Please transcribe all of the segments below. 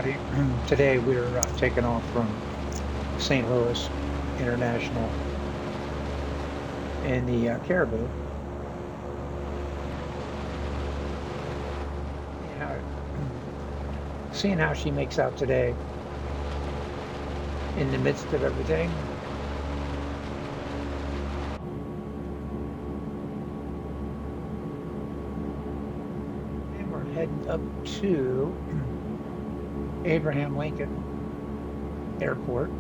everybody. Today we're taking off from St. Louis International in the Caribou. Seeing how, seeing how she makes out today in the midst of everything. And we're heading up to Abraham Lincoln Airport.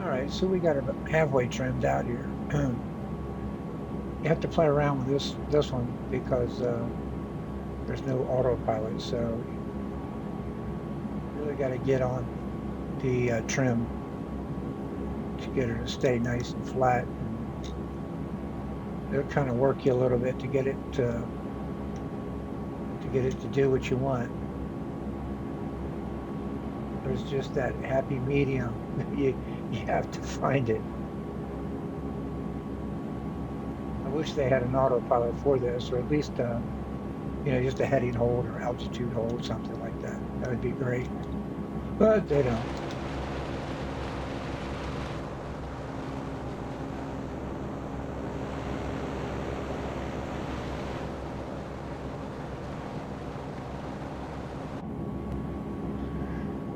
All right, so we got it halfway trimmed out here. You have to play around with this one because there's no autopilot, so you really got to get on the trim to get it to stay nice and flat. It'll kind of work you a little bit to get it to do what you want. There's just that happy medium. You have to find it. I wish they had an autopilot for this, or at least just a heading hold or altitude hold, something like that. That would be great, but they don't.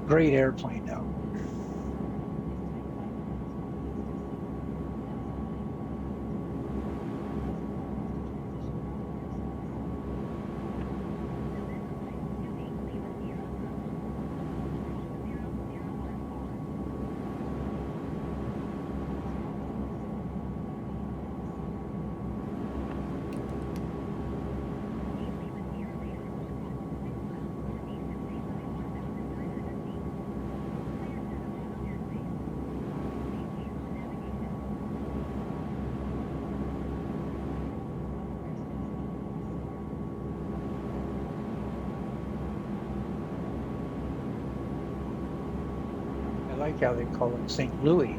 Great airplane though. I like how they call it St. Louis.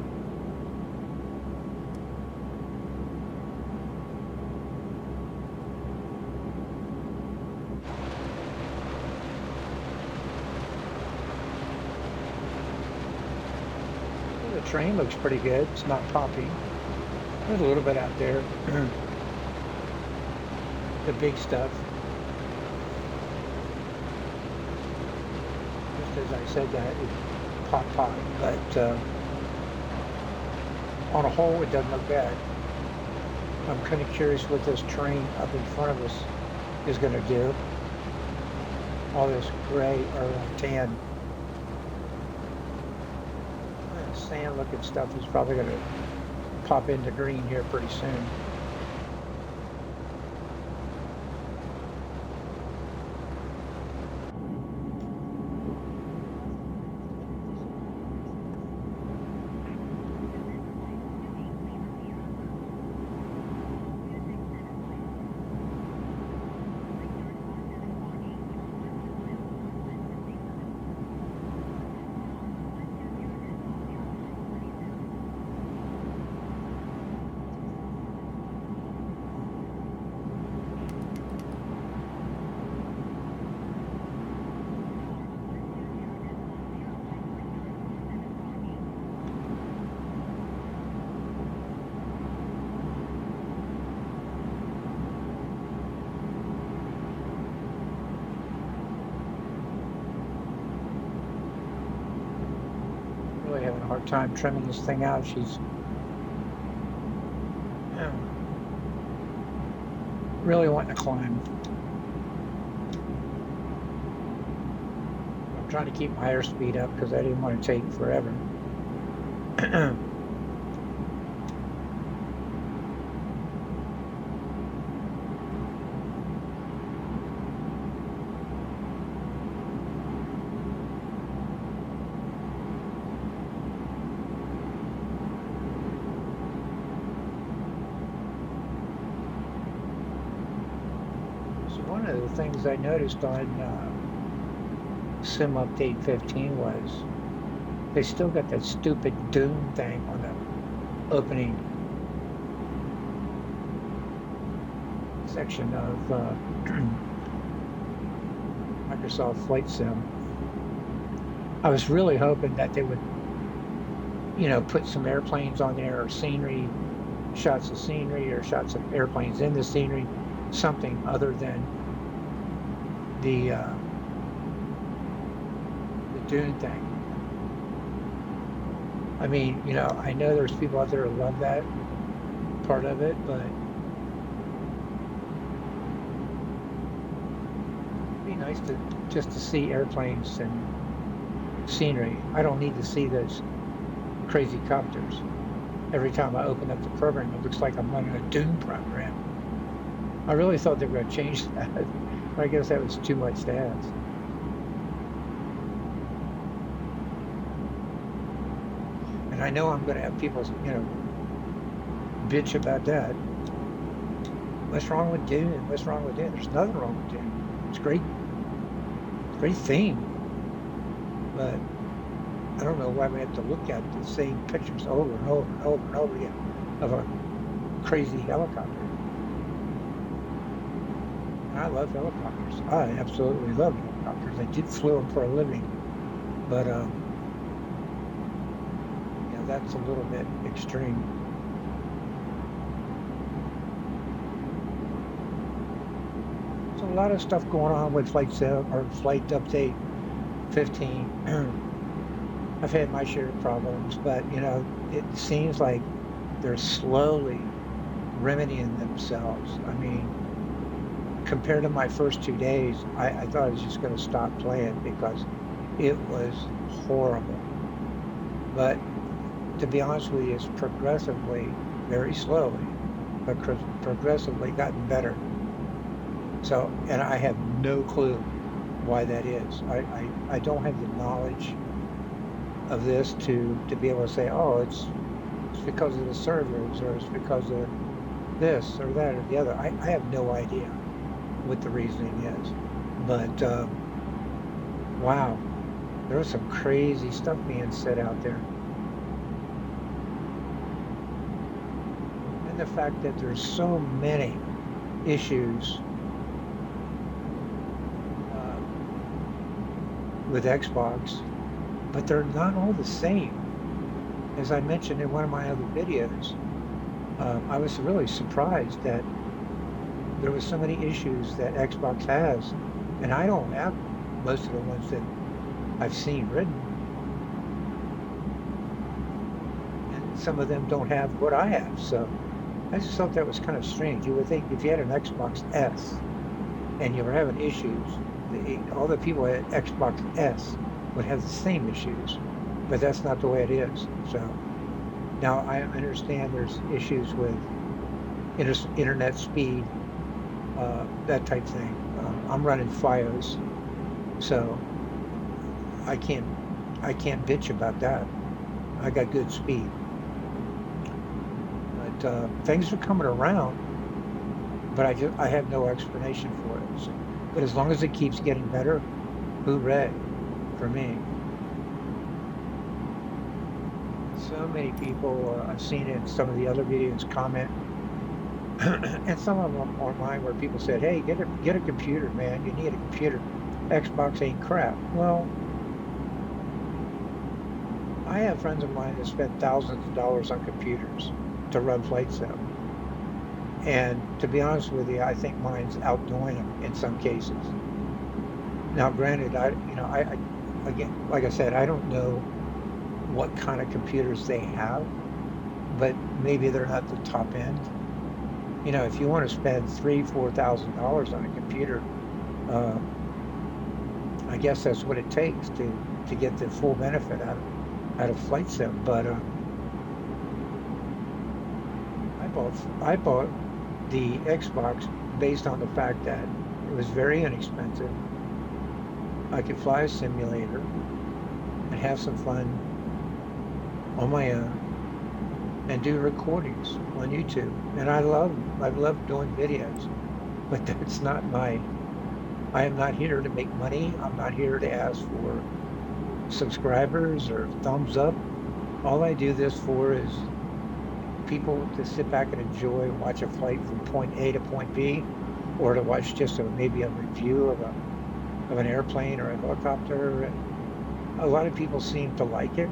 Well, the train looks pretty good. It's not popping. There's a little bit out there. The big stuff. Just as I said that, it pop, but on a whole, it doesn't look bad. I'm kind of curious what this train up in front of us is going to do. All this gray or tan sand looking stuff is probably going to pop into green here pretty soon. hard time trimming this thing out. She's really wanting to climb. I'm trying to keep my airspeed up because I didn't want to take forever. One of the things I noticed on Sim Update 15 was they still got that stupid Doom thing on the opening section of Microsoft Flight Sim. I was really hoping that they would, put some airplanes on there, or scenery, shots of scenery, or shots of airplanes in the scenery, something other than the Dune thing. I mean, I know there's people out there who love that part of it, but it'd be nice just to see airplanes and scenery. I don't need to see those crazy copters. Every time I open up the program, it looks like I'm running a Dune program. I really thought they were going to change that. I guess that was too much to ask. And I know I'm going to have people, bitch about that. What's wrong with Dune? What's wrong with Dune? There's nothing wrong with Dune. It's great. Great theme. But I don't know why we have to look at the same pictures over and over and over and over again of a crazy helicopter. I love helicopters. I absolutely love helicopters. I flew them for a living, but that's a little bit extreme. So a lot of stuff going on with Flight Update 15. I've had my share of problems, but it seems like they're slowly remedying themselves. I mean, compared to my first 2 days, I thought I was just going to stop playing because it was horrible. But to be honest with you, it's progressively, very slowly, but progressively gotten better. So, and I have no clue why that is. I don't have the knowledge of this to be able to say, oh, it's because of the servers, or it's because of this or that or the other. I have no idea what the reasoning is, but wow, there was some crazy stuff being said out there, and the fact that there's so many issues with Xbox, but they're not all the same. As I mentioned in one of my other videos, I was really surprised that there was so many issues that Xbox has, and I don't have most of the ones that I've seen written. And some of them don't have what I have, so I just thought that was kind of strange. You would think if you had an Xbox S and you were having issues, all the people at Xbox S would have the same issues, but that's not the way it is. So now I understand there's issues with internet speed, that type thing. I'm running FiOS, so I can't bitch about that. I got good speed, but things are coming around, but I have no explanation for it. So, but as long as it keeps getting better, hooray for me. So many people, I've seen it in some of the other videos, comment, and some of them on mine where people said, hey, get a computer, man, you need a computer. Xbox ain't crap. Well, I have friends of mine that spent thousands of dollars on computers to run Flight Sim. And to be honest with you, I think mine's outdoing them in some cases. Now, granted, again, like I said, I don't know what kind of computers they have, but maybe they're not the top end. If you want to spend $3,000, $4,000 on a computer, uh, I guess that's what it takes to get the full benefit out of flight sim. But I bought the Xbox based on the fact that it was very inexpensive. I could fly a simulator and have some fun on my own and do recordings on YouTube. And I love doing videos, but that's not I am not here to make money. I'm not here to ask for subscribers or thumbs up. All I do this for is people to sit back and enjoy, watch a flight from point A to point B, or to watch just maybe a review of an airplane or a helicopter. And a lot of people seem to like it.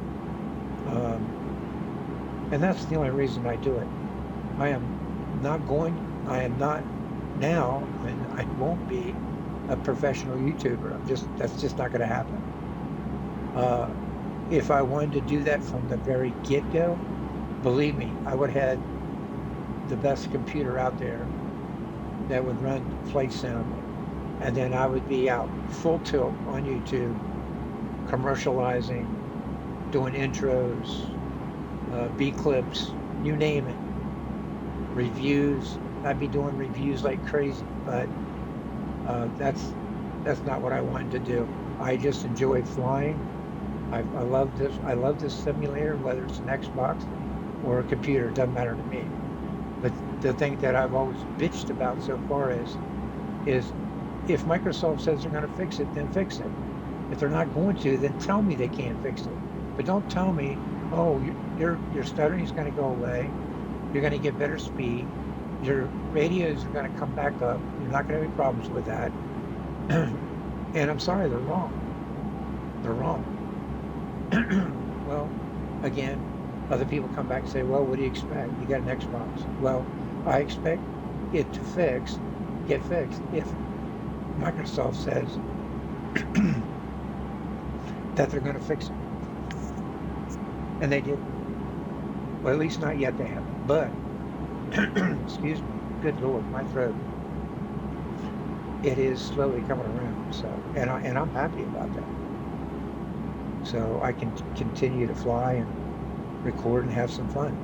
And that's the only reason I do it. I am not now, and I won't be a professional YouTuber. That's just not going to happen. If I wanted to do that from the very get-go, believe me, I would have had the best computer out there that would run flight sim, and then I would be out full tilt on YouTube, commercializing, doing intros, B-clips, you name it, reviews. I'd be doing reviews like crazy, but that's not what I wanted to do. I just enjoy flying. I love this. I love this simulator, whether it's an Xbox or a computer, it doesn't matter to me. But the thing that I've always bitched about so far is if Microsoft says they're going to fix it, then fix it. If they're not going to, then tell me they can't fix it. But don't tell me, oh, your stuttering is going to go away. You're going to get better speed. Your radios are going to come back up. You're not going to have any problems with that. And I'm sorry, they're wrong. They're wrong. Well, again, other people come back and say, well, what do you expect? You got an Xbox. Well, I expect it to get fixed if Microsoft says that they're going to fix it. And they didn't. Well, at least not yet they haven't. But, excuse me, good Lord, my throat. It is slowly coming around. So, and I'm happy about that. So I can continue to fly and record and have some fun.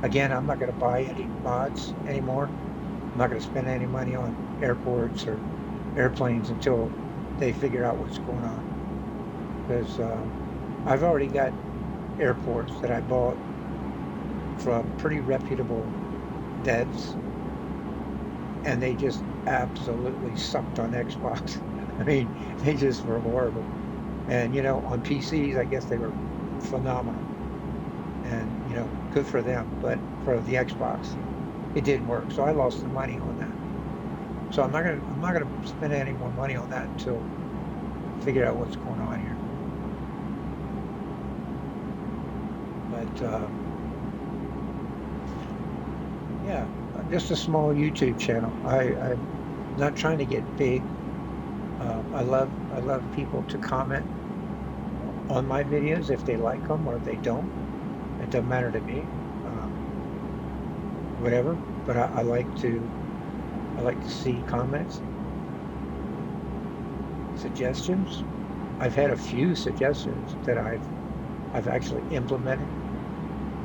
Again, I'm not going to buy any mods anymore. I'm not going to spend any money on airports or airplanes until they figure out what's going on. Because I've already got airports that I bought from pretty reputable devs, and they just absolutely sucked on Xbox. I mean, they just were horrible. And, on PCs, I guess they were phenomenal. And, good for them. But for the Xbox, it didn't work. So I lost the money on that. So I'm not gonna spend any more money on that until I figure out what's going on here. But yeah, just a small YouTube channel. I'm not trying to get big. I love people to comment on my videos if they like them or if they don't. It doesn't matter to me. Whatever. But I like to see comments, suggestions. I've had a few suggestions that I've actually implemented,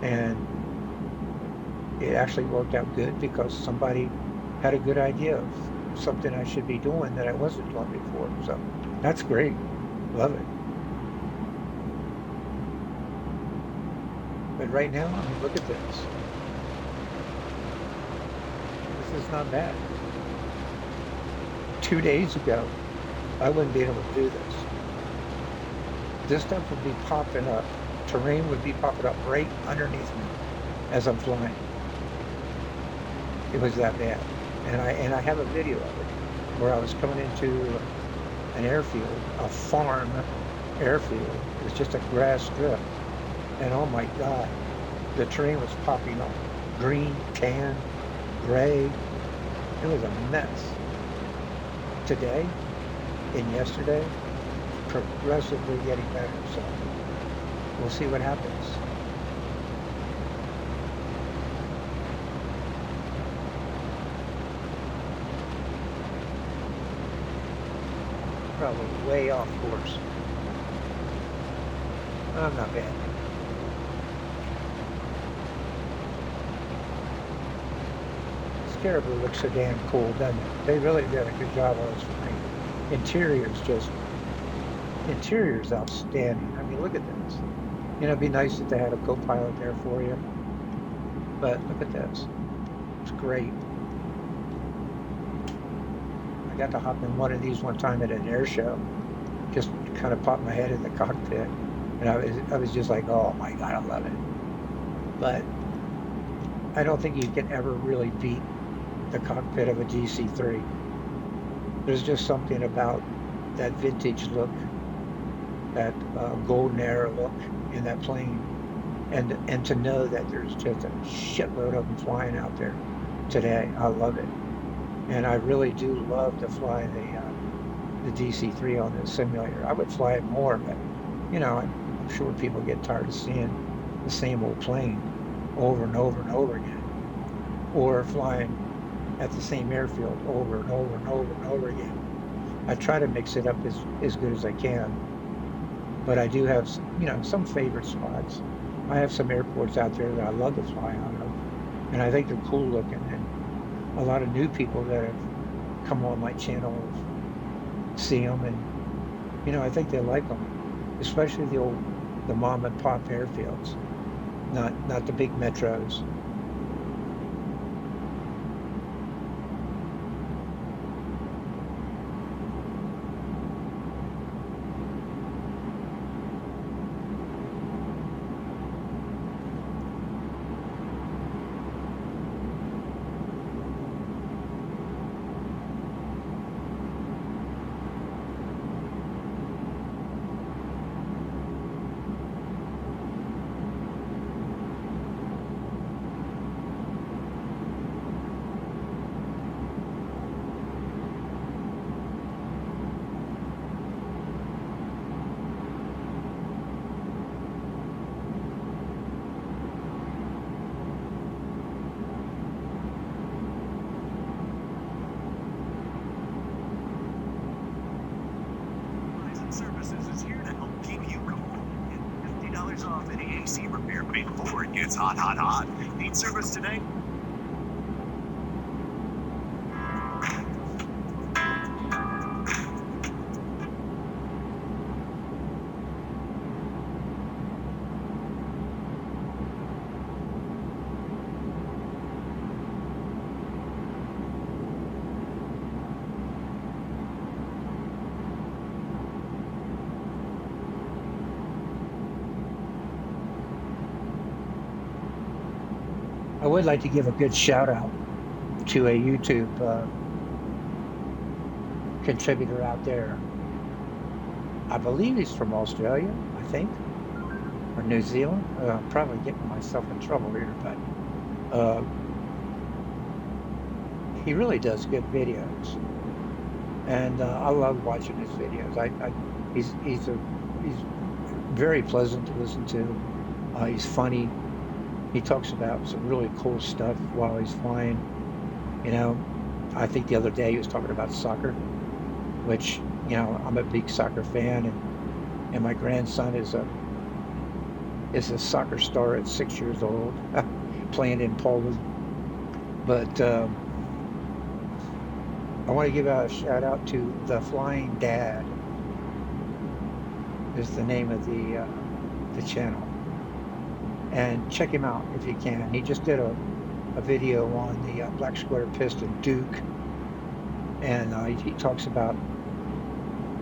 and it actually worked out good because somebody had a good idea of something I should be doing that I wasn't doing before. So that's great. Love it. But right now, I mean, look at this. This is not bad. 2 days ago, I wouldn't be able to do this. This stuff would be popping up. Terrain would be popping up right underneath me as I'm flying. It was that bad. And I have a video of it where I was coming into an airfield, a farm airfield. It was just a grass strip. And oh my God, the terrain was popping up. Green, tan, gray. It was a mess. Today and yesterday, progressively getting better. So we'll see what happens. Probably way off course. I'm not bad. This Caribou looks so damn cool, doesn't it? They really did a good job on this plane. Interior's outstanding. I mean, look at this. You know, it'd be nice if they had a co-pilot there for you. But look at this. It's great. I got to hop in one of these one time at an air show. Just kind of popped my head in the cockpit. And I was just like, oh my God, I love it. But I don't think you can ever really beat the cockpit of a DC-3. There's just something about that vintage look, that golden era look in that plane. And to know that there's just a shitload of them flying out there today, I love it. And I really do love to fly the DC-3 on this simulator. I would fly it more, but you know, I'm sure people get tired of seeing the same old plane over and over and over again, or flying at the same airfield over and over and over and over again. I try to mix it up as good as I can, but I do have, you know, some favorite spots. I have some airports out there that I love to fly out of, and I think they're cool looking. And a lot of new people that have come on my channel see them, and you know, I think they like them, especially the mom and pop airfields, not the big metros. Services is here to help keep you cool. Get $50 off any AC repair before it gets hot, hot, hot. Need service today? I would like to give a good shout out to a YouTube contributor out there. I believe he's from Australia, I think, or New Zealand. I'm probably getting myself in trouble here, but he really does good videos, and I love watching his videos. He's very pleasant to listen to. He's funny. He talks about some really cool stuff while he's flying. You know, I think the other day he was talking about soccer, which, you know, I'm a big soccer fan, and my grandson is a soccer star at 6 years old, playing in Poland. But I want to give a shout out to The Flying Dad, is the name of the channel. And check him out if you can. He just did a video on the Black Square Piston Duke, and he talks about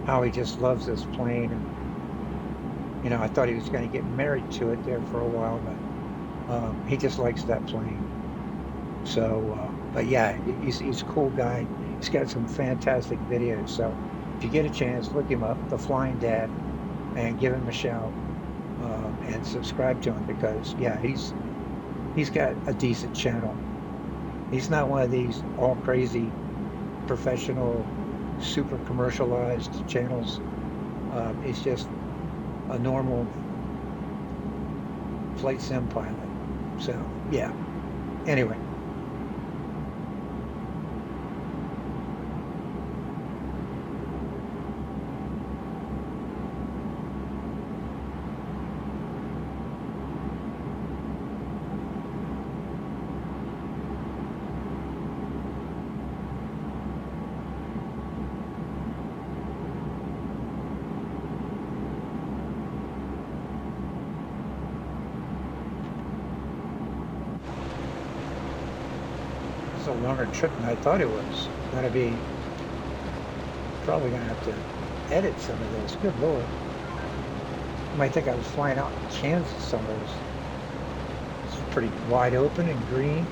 how he just loves this plane. And you know, I thought he was going to get married to it there for a while, but he just likes that plane. So, but yeah, he's a cool guy. He's got some fantastic videos. So if you get a chance, look him up, The Flying Dad, and give him a shout. And subscribe to him, because yeah, he's got a decent channel. He's not one of these all crazy professional, super commercialized channels. He's just a normal flight sim pilot. So yeah. Anyway. It's a longer trip than I thought it was. Gonna be probably gonna have to edit some of this. Good Lord. You might think I was flying out in Kansas summers. It's pretty wide open and green.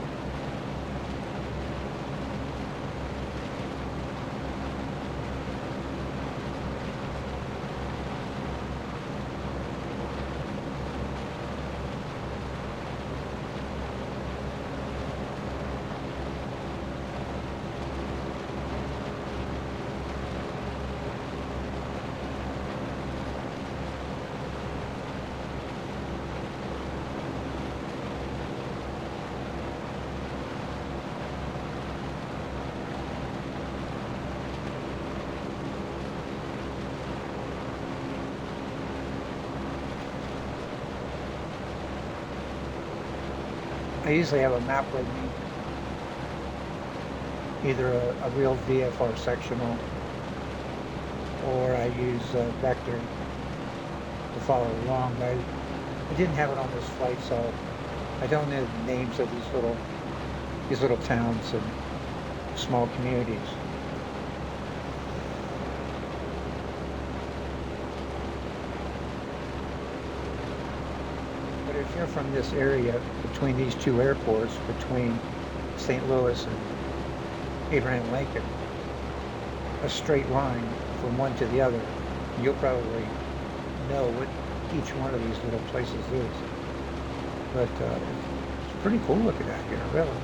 I usually have a map with me, either a real VFR sectional, or I use Vector to follow along. I didn't have it on this flight, so I don't know the names of these little towns and small communities. But if you're from this area between these two airports, between St. Louis and Abraham Lincoln, a straight line from one to the other, you'll probably know what each one of these little places is. But it's pretty cool looking out here, really.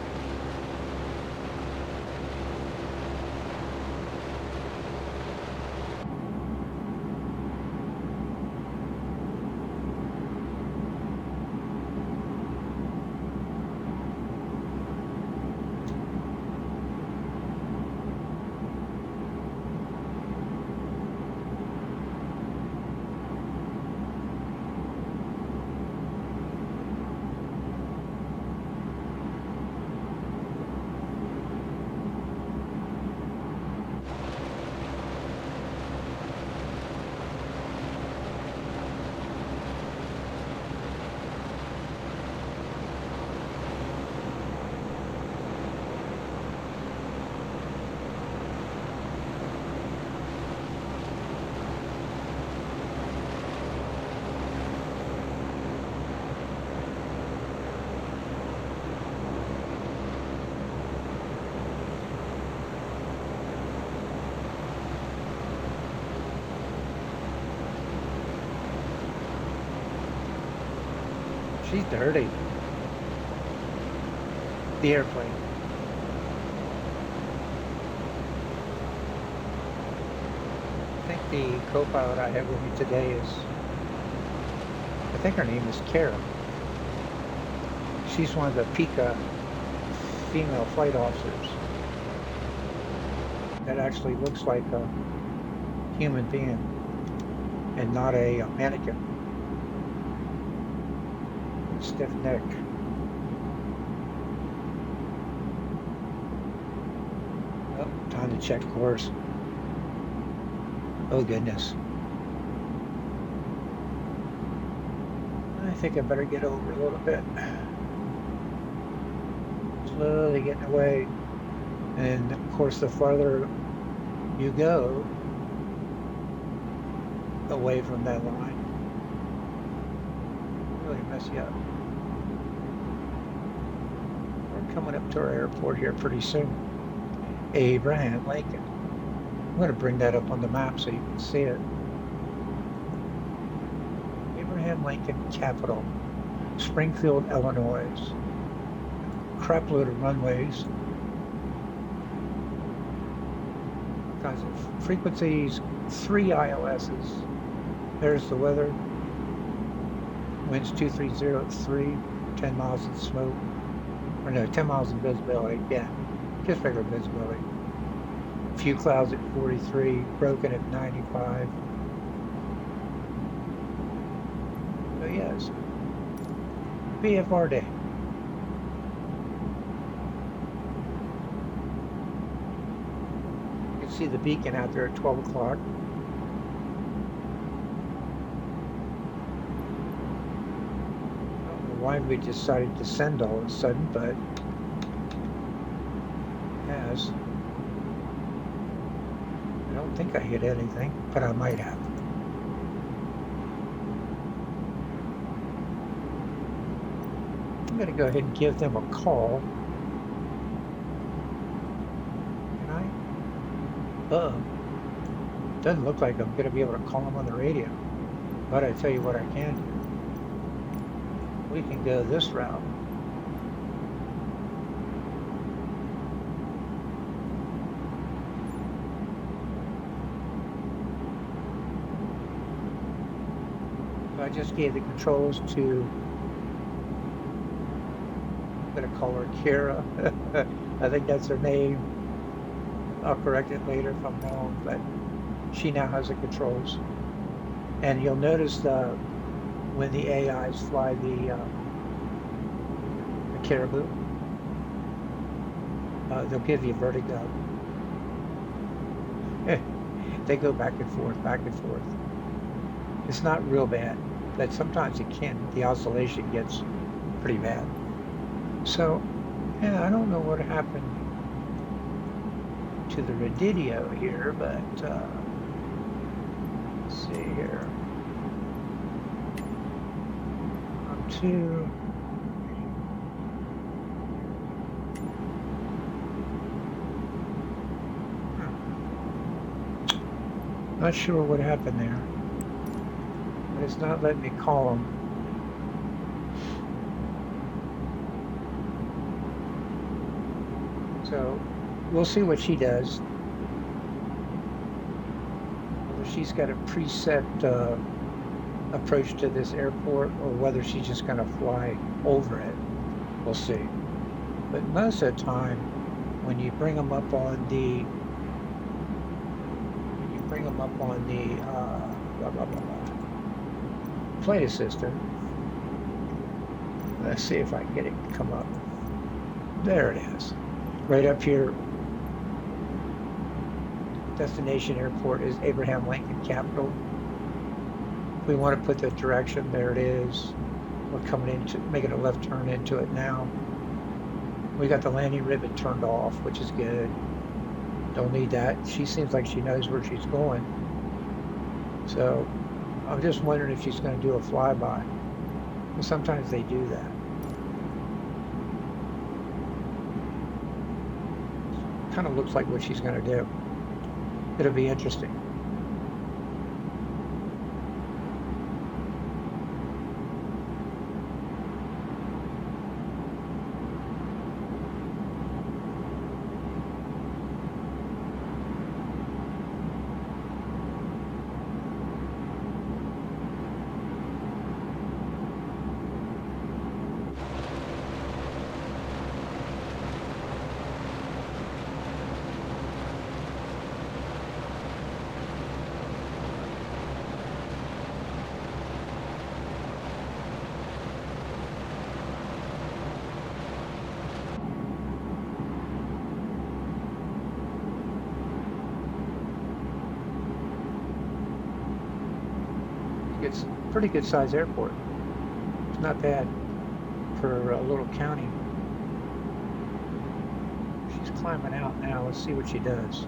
She's dirty. The airplane. I think the co-pilot I have with me today I think her name is Kara. She's one of the PICA female flight officers that actually looks like a human being and not a mannequin. Stiff neck. Oh, time to check course. Oh goodness. I think I better get over a little bit. Slowly getting away. And of course, the farther you go away from that line, really mess you up. We're coming up to our airport here pretty soon. Abraham Lincoln. I'm going to bring that up on the map so you can see it. Abraham Lincoln Capitol, Springfield, Illinois. Crapload of runways. Kinds of frequencies, 3 ILSs. There's the weather. Winds 2303, 10 miles in smoke. Or no, 10 miles in visibility. Yeah, just regular visibility. Few clouds at 43, broken at 95. So yes, BFR day. You can see the beacon out there at 12 o'clock. I don't know why we decided to send all of a sudden, but it has. I don't think I hit anything, but I might have. I'm going to go ahead and give them a call. Can I? Doesn't look like I'm going to be able to call them on the radio. But I tell you what I can do. We can go this route. I just gave the controls to, I'm going to call her Kara. I think that's her name. I'll correct it later if I'm wrong, but she now has the controls. And you'll notice when the AIs fly the Caribou, they'll give you vertigo. They go back and forth, back and forth. It's not real bad, but sometimes it can. The oscillation gets pretty bad. So, yeah, I don't know what happened to the radio here, but let's see here. Up to not sure what happened there. But it's not letting me call them. So we'll see what she does. Whether she's got a preset approach to this airport or whether she's just going to fly over it. We'll see. But most of the time, when you bring them up on the flight assistant. Let's see if I can get it to come up. There it is. Right up here. Destination airport is Abraham Lincoln Capital. If we want to put the direction, there it is. We're coming into, making a left turn into it now. We got the landing ribbon turned off, which is good. Don't need that. She seems like she knows where she's going. So I'm just wondering if she's going to do a flyby. And sometimes they do that. Kind of looks like what she's going to do. It'll be interesting. It's a pretty good sized airport. It's not bad for a little county. She's climbing out now. Let's see what she does.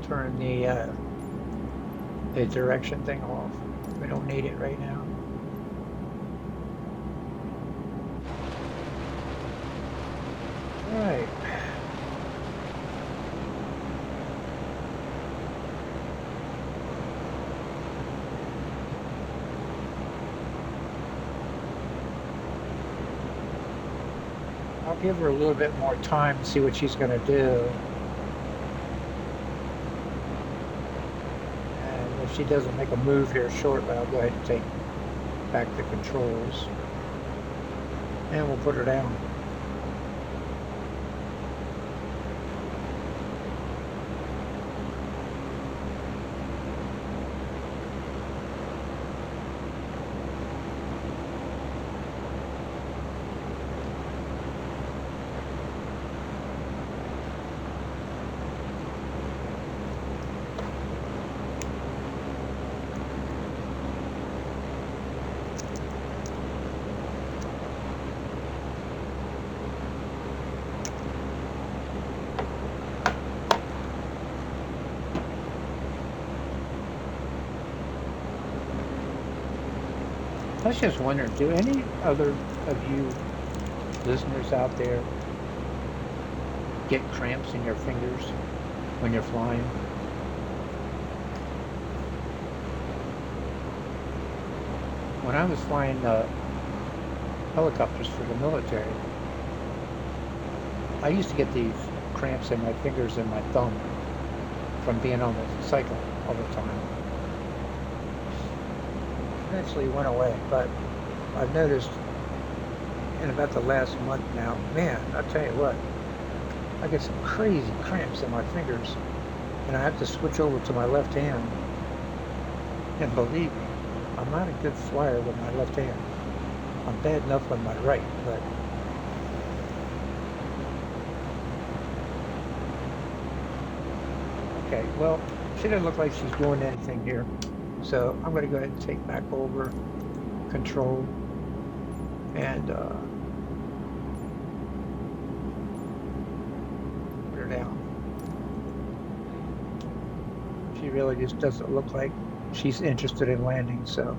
Turn the direction thing off. We don't need it right now. All right. I'll give her a little bit more time and see what she's going to do. And if she doesn't make a move here shortly, I'll go ahead and take back the controls. And we'll put her down. I was just wondering, do any other of you listeners out there get cramps in your fingers when you're flying? When I was flying helicopters for the military, I used to get these cramps in my fingers and my thumb from being on the cycle all the time. Eventually went away, but I've noticed in about the last month now, man, I'll tell you what, I get some crazy cramps in my fingers, and I have to switch over to my left hand. And believe me, I'm not a good flyer with my left hand. I'm bad enough with my right, but okay, well, she doesn't look like she's doing anything here. So I'm going to go ahead and take back over control and put her down. She really just doesn't look like she's interested in landing, so.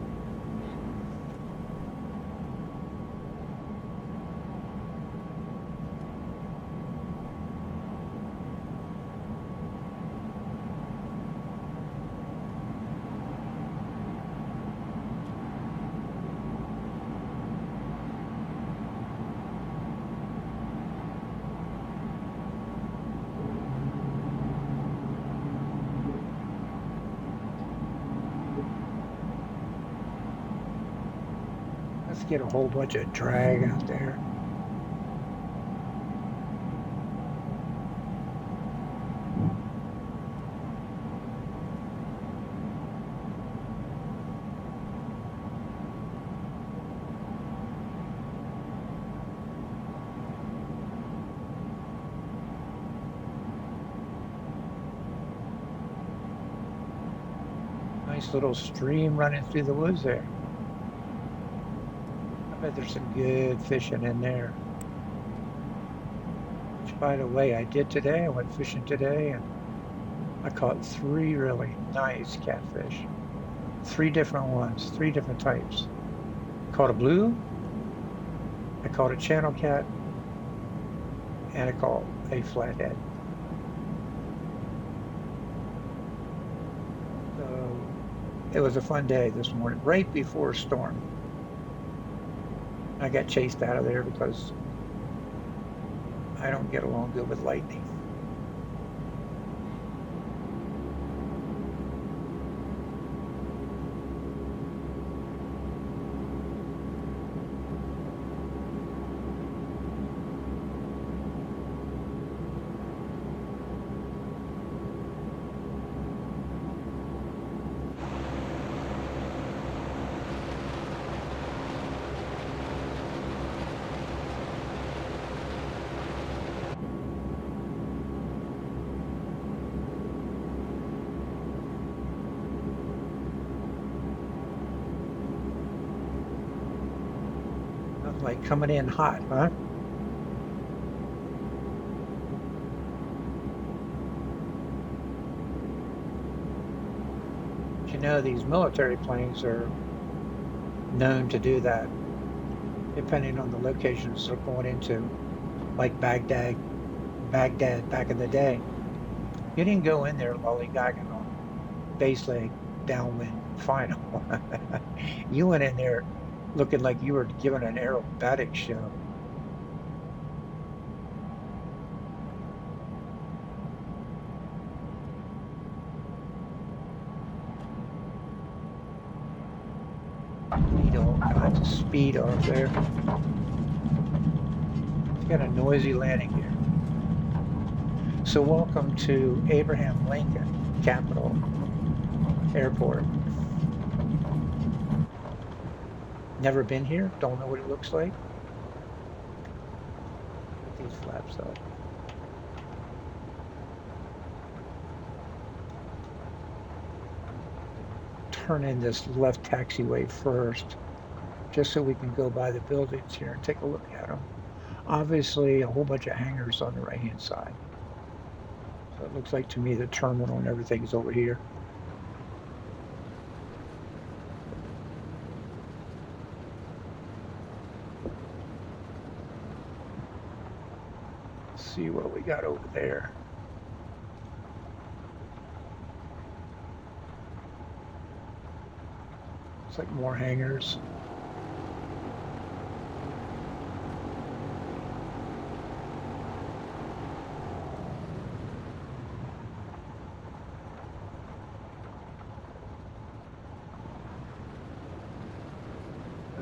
Let's get a whole bunch of drag out there. Nice little stream running through the woods there. I bet there's some good fishing in there. Which, by the way, I did today. I went fishing today and I caught 3 really nice catfish. 3 different ones, 3 different types. Caught a blue, I caught a channel cat, and I caught a flathead. So it was a fun day this morning, right before a storm. I got chased out of there because I don't get along good with lightning. Like coming in hot, huh? You know, these military planes are known to do that, depending on the locations they're going into, like Baghdad back in the day. You didn't go in there lollygagging on base leg downwind final. You went in there looking like you were giving an aerobatic show. Kinds of speed off there. It's got a noisy landing gear. So welcome to Abraham Lincoln Capital Airport. Never been here, don't know what it looks like. Put these flaps up. Turn in this left taxiway first, just so we can go by the buildings here and take a look at them. Obviously, a whole bunch of hangars on the right-hand side. So it looks like to me the terminal and everything is over here. Let's see what we got over there. It's like more hangars.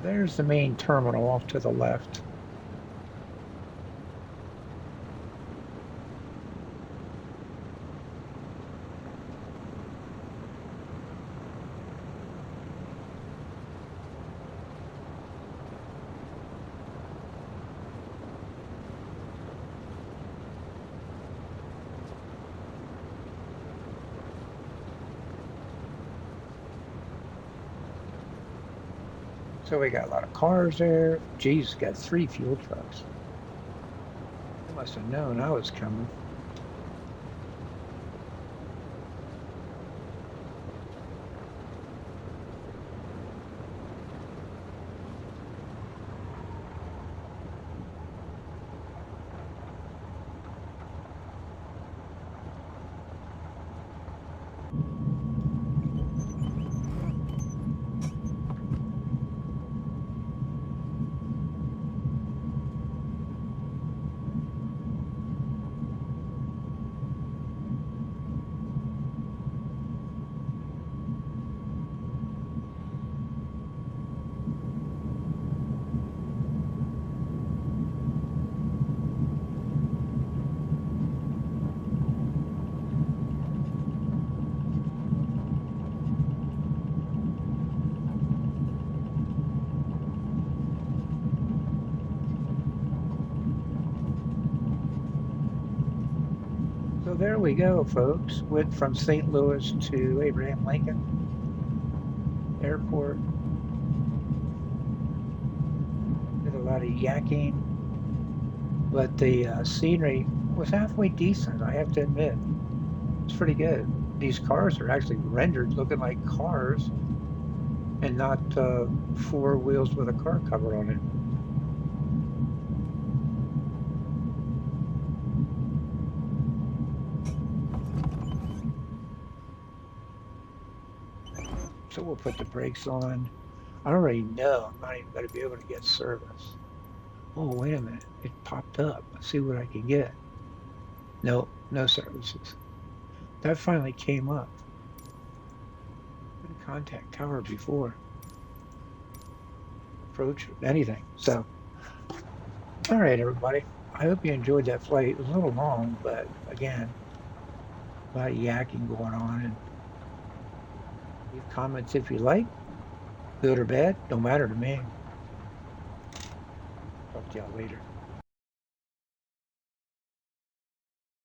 There's the main terminal off to the left. So we got a lot of cars there. Geez, got 3 fuel trucks. They must have known I was coming. So there we go, folks. Went from St. Louis to Abraham Lincoln Airport. Did a lot of yakking, but the scenery was halfway decent, I have to admit. It's pretty good. These cars are actually rendered looking like cars and not 4 wheels with a car cover on it. So we'll put the brakes on. I already know I'm not even going to be able to get service. Oh, wait a minute. It popped up. Let's see what I can get. Nope, no services. That finally came up. Couldn't contact tower before. Approach anything. So, all right, everybody. I hope you enjoyed that flight. It was a little long, but again, a lot of yakking going on. And leave comments if you like. Good or bad, don't matter to me. Talk to y'all later.